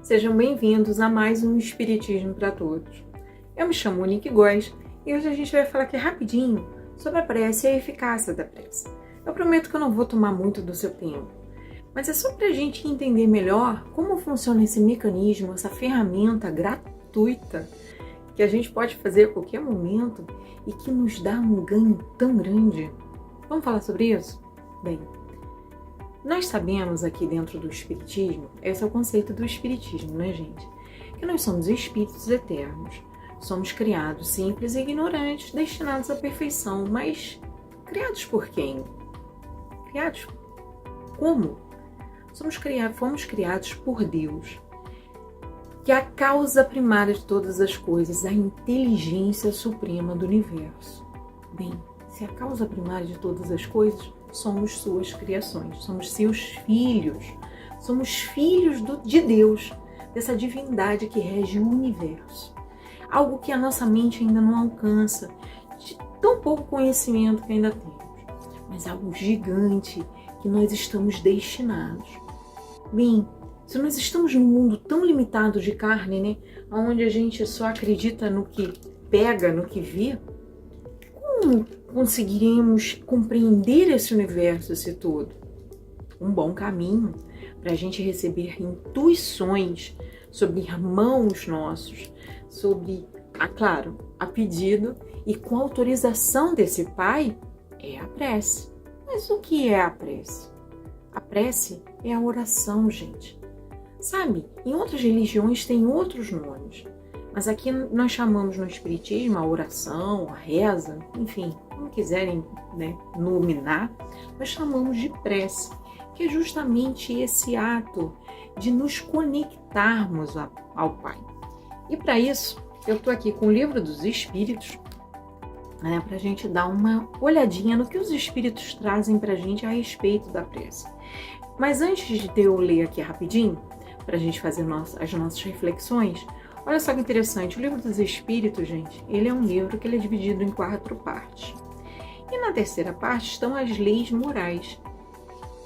Sejam bem-vindos a mais um Espiritismo para Todos. Eu me chamo Monique Góes e hoje a gente vai falar aqui rapidinho sobre a prece e a eficácia da prece. Eu prometo que eu não vou tomar muito do seu tempo, mas é só para a gente entender melhor como funciona esse mecanismo, essa ferramenta gratuita que a gente pode fazer a qualquer momento e que nos dá um ganho tão grande. Vamos falar sobre isso? Bem, nós sabemos aqui dentro do Espiritismo, esse é o conceito do Espiritismo, né, gente? Que nós somos espíritos eternos, somos criados simples e ignorantes, destinados à perfeição, mas criados por quem? Criados como? Fomos criados por Deus, que é a causa primária de todas as coisas, a inteligência suprema do universo. Bem, se a causa primária de todas as coisas, somos suas criações, somos seus filhos, somos filhos de Deus, dessa divindade que rege o universo. Algo que a nossa mente ainda não alcança, de tão pouco conhecimento que ainda temos, mas algo gigante que nós estamos destinados. Bem, se nós estamos num mundo tão limitado de carne, né, onde a gente só acredita no que pega, no que vê, como conseguiremos compreender esse universo, esse todo? Um bom caminho para a gente receber intuições sobre irmãos nossos, sobre, claro, a pedido e com autorização desse Pai, é a prece. Mas o que é a prece? A prece é a oração, gente. Sabe, em outras religiões tem outros nomes, mas aqui nós chamamos no Espiritismo a oração, a reza, enfim, como quiserem, né, nominar, nós chamamos de prece, que é justamente esse ato de nos conectarmos ao Pai. E para isso, eu estou aqui com o Livro dos Espíritos, né, para a gente dar uma olhadinha no que os Espíritos trazem para a gente a respeito da prece. Mas antes de eu ler aqui rapidinho, para a gente fazer as nossas reflexões, olha só que interessante, o Livro dos Espíritos, gente, ele é um livro que ele é dividido em 4 partes. E na terceira parte estão as leis morais.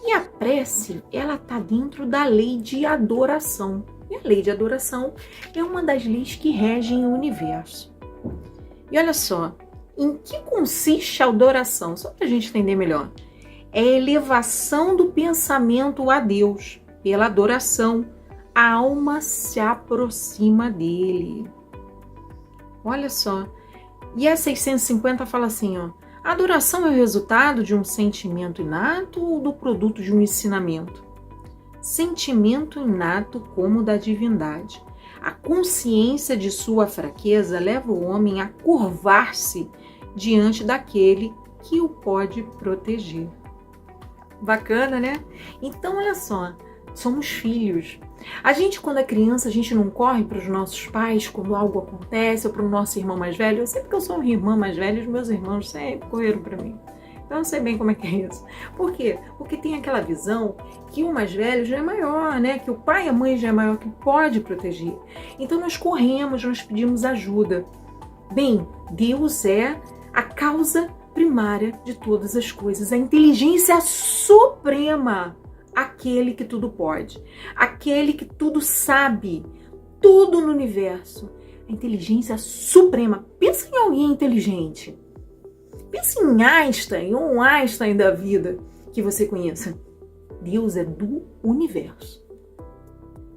E a prece, ela está dentro da lei de adoração. E a lei de adoração é uma das leis que regem o universo. E olha só, em que consiste a adoração? Só para a gente entender melhor. É a elevação do pensamento a Deus. Pela adoração, a alma se aproxima dele. Olha só. E a 650 fala assim, ó. A adoração é o resultado de um sentimento inato ou do produto de um ensinamento? Sentimento inato como da divindade. A consciência de sua fraqueza leva o homem a curvar-se diante daquele que o pode proteger. Bacana, né? Então, olha só. Somos filhos. A gente, quando é criança, a gente não corre para os nossos pais quando algo acontece, ou para o nosso irmão mais velho. Eu sei porque eu sou uma irmã mais velha, os meus irmãos sempre correram para mim. Então eu sei bem como é que é isso. Por quê? Porque tem aquela visão que o mais velho já é maior, né? Que o pai e a mãe já é maior, que pode proteger. Então nós corremos, nós pedimos ajuda. Bem, Deus é a causa primária de todas as coisas, a inteligência suprema. Aquele que tudo pode, aquele que tudo sabe, tudo no universo. A inteligência suprema. Pensa em alguém inteligente. Pensa em Einstein, ou um Einstein da vida que você conheça. Deus é do universo.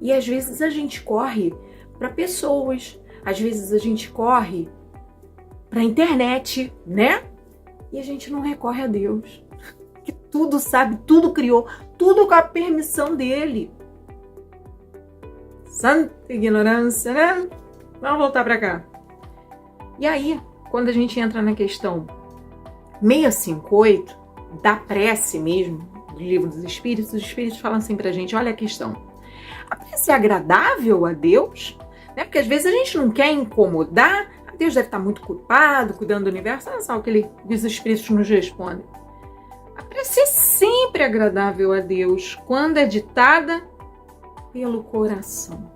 E às vezes a gente corre para pessoas, às vezes a gente corre para a internet, né? E a gente não recorre a Deus. Que tudo sabe, tudo criou, tudo com a permissão dele. Santa ignorância, né? Vamos voltar para cá. E aí, quando a gente entra na questão 658, da prece mesmo, do Livro dos Espíritos, os Espíritos falam assim pra gente, olha a questão. A prece é agradável a Deus? Né? Porque às vezes a gente não quer incomodar, Deus deve estar muito culpado, cuidando do universo. Olha só o que os Espíritos nos respondem. A prece é sempre agradável a Deus quando é ditada pelo coração,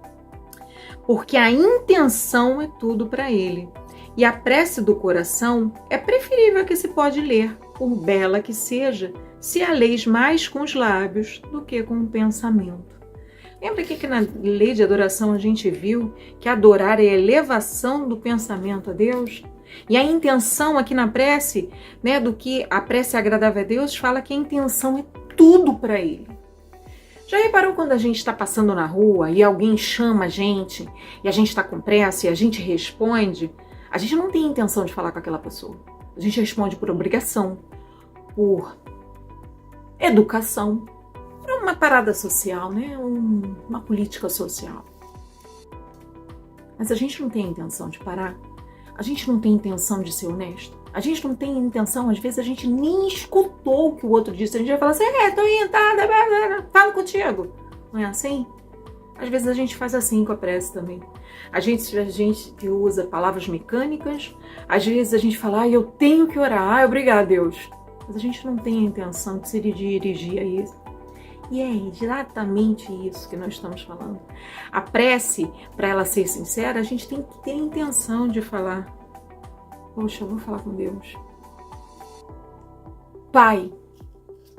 porque a intenção é tudo para Ele. E a prece do coração é preferível a que se pode ler, por bela que seja, se a leis mais com os lábios do que com o pensamento. Lembra que na lei de adoração a gente viu que adorar é a elevação do pensamento a Deus? E a intenção aqui na prece, né, do que a prece é agradável a Deus, fala que a intenção é tudo para Ele. Já reparou quando a gente está passando na rua e alguém chama a gente e a gente está com pressa e a gente responde? A gente não tem intenção de falar com aquela pessoa. A gente responde por obrigação, por educação, por uma parada social, né? Uma política social. Mas a gente não tem intenção de parar. A gente não tem intenção de ser honesto. A gente não tem intenção, às vezes a gente nem escutou o que o outro disse. A gente vai falar assim, tô indo, falo contigo. Não é assim? Às vezes a gente faz assim com a prece também. A gente usa palavras mecânicas. Às vezes a gente fala, eu tenho que orar, obrigado, Deus. Mas a gente não tem a intenção de se dirigir a isso. E é exatamente isso que nós estamos falando. A prece, para ela ser sincera, a gente tem que ter a intenção de falar, poxa, eu vou falar com Deus. Pai,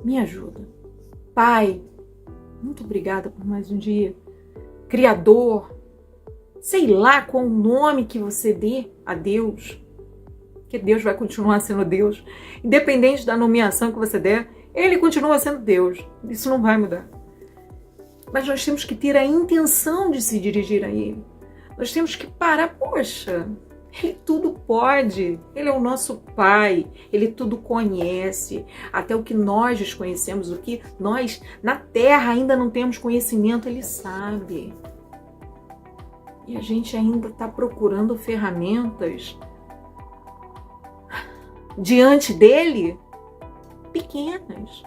me ajuda. Pai, muito obrigada por mais um dia. Criador, sei lá qual o nome que você dê a Deus, que Deus vai continuar sendo Deus, independente da nomeação que você der, Ele continua sendo Deus, isso não vai mudar. Mas nós temos que ter a intenção de se dirigir a Ele. Nós temos que parar, poxa, Ele tudo pode, Ele é o nosso Pai, Ele tudo conhece, até o que nós desconhecemos, o que nós na Terra ainda não temos conhecimento, Ele sabe. E a gente ainda está procurando ferramentas diante dele, pequenas,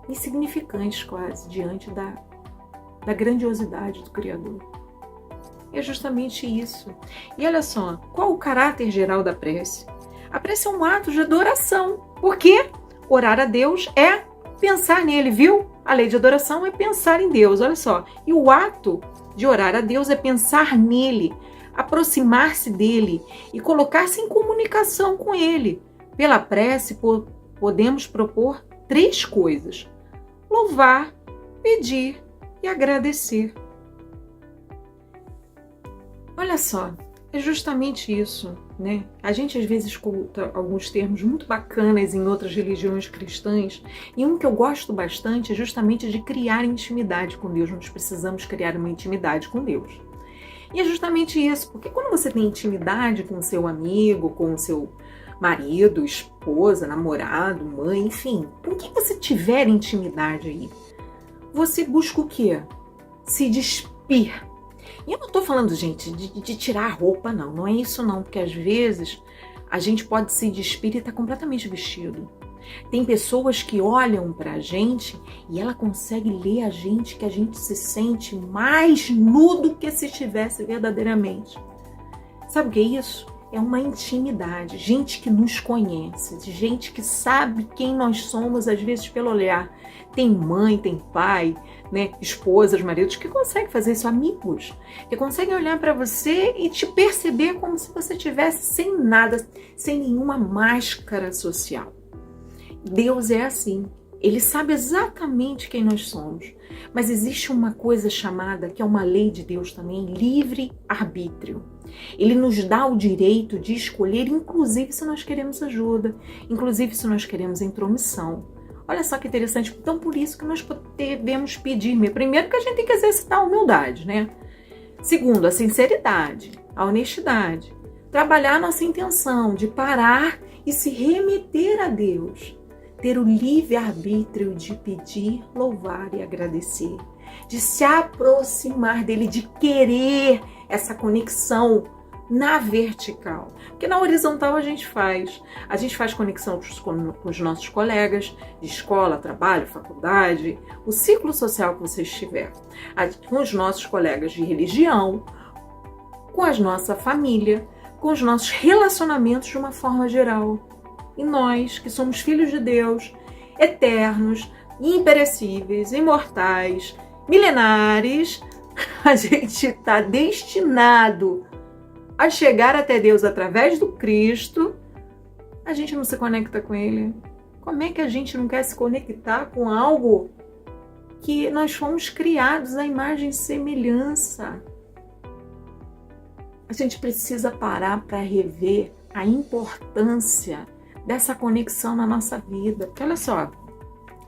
insignificantes quase, diante da grandiosidade do Criador. É justamente isso. E olha só, qual o caráter geral da prece? A prece é um ato de adoração. Por quê? Orar a Deus é pensar nele, viu? A lei de adoração é pensar em Deus, olha só. E o ato de orar a Deus é pensar nele, aproximar-se dele e colocar-se em comunicação com ele. Pela prece, podemos propor 3 coisas: louvar, pedir e agradecer. Olha só, é justamente isso, né? A gente às vezes escuta alguns termos muito bacanas em outras religiões cristãs, e um que eu gosto bastante é justamente de criar intimidade com Deus. Nós precisamos criar uma intimidade com Deus. E é justamente isso, porque quando você tem intimidade com o seu amigo, com o seu marido, esposa, namorado, mãe, enfim, com quem você tiver intimidade aí, você busca o quê? Se despir. E eu não tô falando, gente, de tirar a roupa, não é isso não, porque às vezes a gente pode se despir e estar completamente vestido. Tem pessoas que olham pra gente e ela consegue ler a gente, que a gente se sente mais nu do que se estivesse verdadeiramente. Sabe o que é isso? É uma intimidade, gente que nos conhece, gente que sabe quem nós somos, às vezes pelo olhar. Tem mãe, tem pai, né, esposas, maridos que conseguem fazer isso, amigos, que conseguem olhar para você e te perceber como se você estivesse sem nada, sem nenhuma máscara social. Deus é assim, Ele sabe exatamente quem nós somos, mas existe uma coisa chamada, que é uma lei de Deus também, livre-arbítrio. Ele nos dá o direito de escolher, inclusive se nós queremos ajuda, inclusive se nós queremos intromissão. Olha só que interessante, então por isso que nós devemos pedir, primeiro que a gente tem que exercitar a humildade, né? Segundo, a sinceridade, a honestidade, trabalhar a nossa intenção de parar e se remeter a Deus, ter o livre-arbítrio de pedir, louvar e agradecer, de se aproximar dele, de querer essa conexão na vertical. Porque na horizontal a gente faz conexão com os nossos colegas de escola, trabalho, faculdade, o ciclo social que você estiver, com os nossos colegas de religião, com a nossa família, com os nossos relacionamentos de uma forma geral. E nós, que somos filhos de Deus, eternos, imperecíveis, imortais, milenares, a gente está destinado a chegar até Deus através do Cristo. A gente não se conecta com Ele. Como é que a gente não quer se conectar com algo que nós fomos criados à imagem e semelhança. A gente precisa parar para rever a importância dessa conexão na nossa vida. Porque olha só,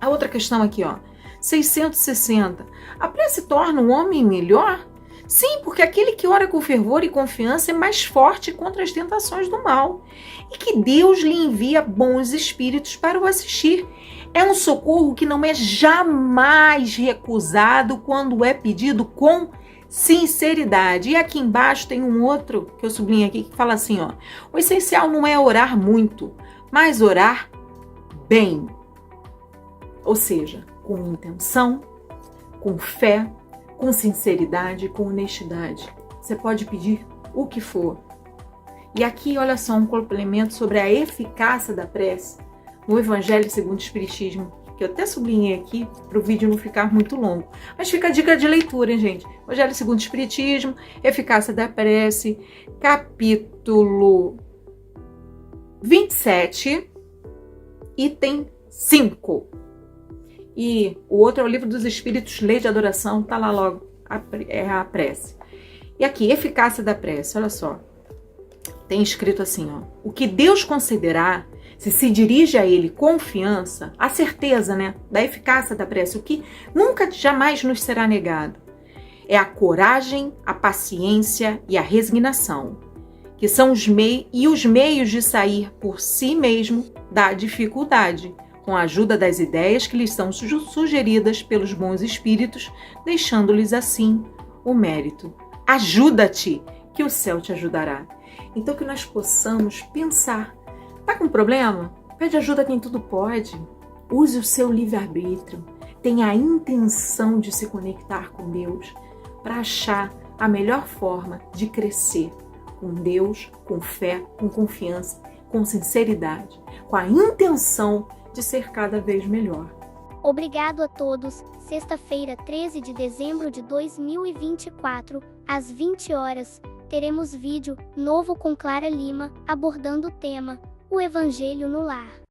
a outra questão aqui, ó, 660. A prece torna o homem melhor? Sim, porque aquele que ora com fervor e confiança é mais forte contra as tentações do mal. E que Deus lhe envia bons espíritos para o assistir. É um socorro que não é jamais recusado quando é pedido com sinceridade. E aqui embaixo tem um outro que eu sublinho aqui que fala assim, ó: o essencial não é orar muito, mas orar bem. Ou seja, com intenção, com fé, com sinceridade, com honestidade. Você pode pedir o que for. E aqui, olha só, um complemento sobre a eficácia da prece no Evangelho segundo o Espiritismo, que eu até sublinhei aqui para o vídeo não ficar muito longo. Mas fica a dica de leitura, hein, gente? Evangelho segundo o Espiritismo, eficácia da prece, capítulo 27, item 5. E o outro é o Livro dos Espíritos, Lei de Adoração, tá lá logo, é a prece. E aqui, eficácia da prece, olha só. Tem escrito assim, ó: o que Deus considerar, se dirige a Ele confiança, a certeza, né, da eficácia da prece, o que nunca, jamais nos será negado, é a coragem, a paciência e a resignação, que são os meios de sair por si mesmo da dificuldade, com a ajuda das ideias que lhes são sugeridas pelos bons espíritos, deixando-lhes assim o mérito. Ajuda-te, que o céu te ajudará. Então que nós possamos pensar, tá com problema? Pede ajuda a quem tudo pode. Use o seu livre-arbítrio. Tenha a intenção de se conectar com Deus para achar a melhor forma de crescer com Deus, com fé, com confiança, com sinceridade, com a intenção de ser cada vez melhor. Obrigado a todos. Sexta-feira, 13 de dezembro de 2024, às 20 horas, teremos vídeo novo com Clara Lima, abordando o tema O Evangelho no Lar.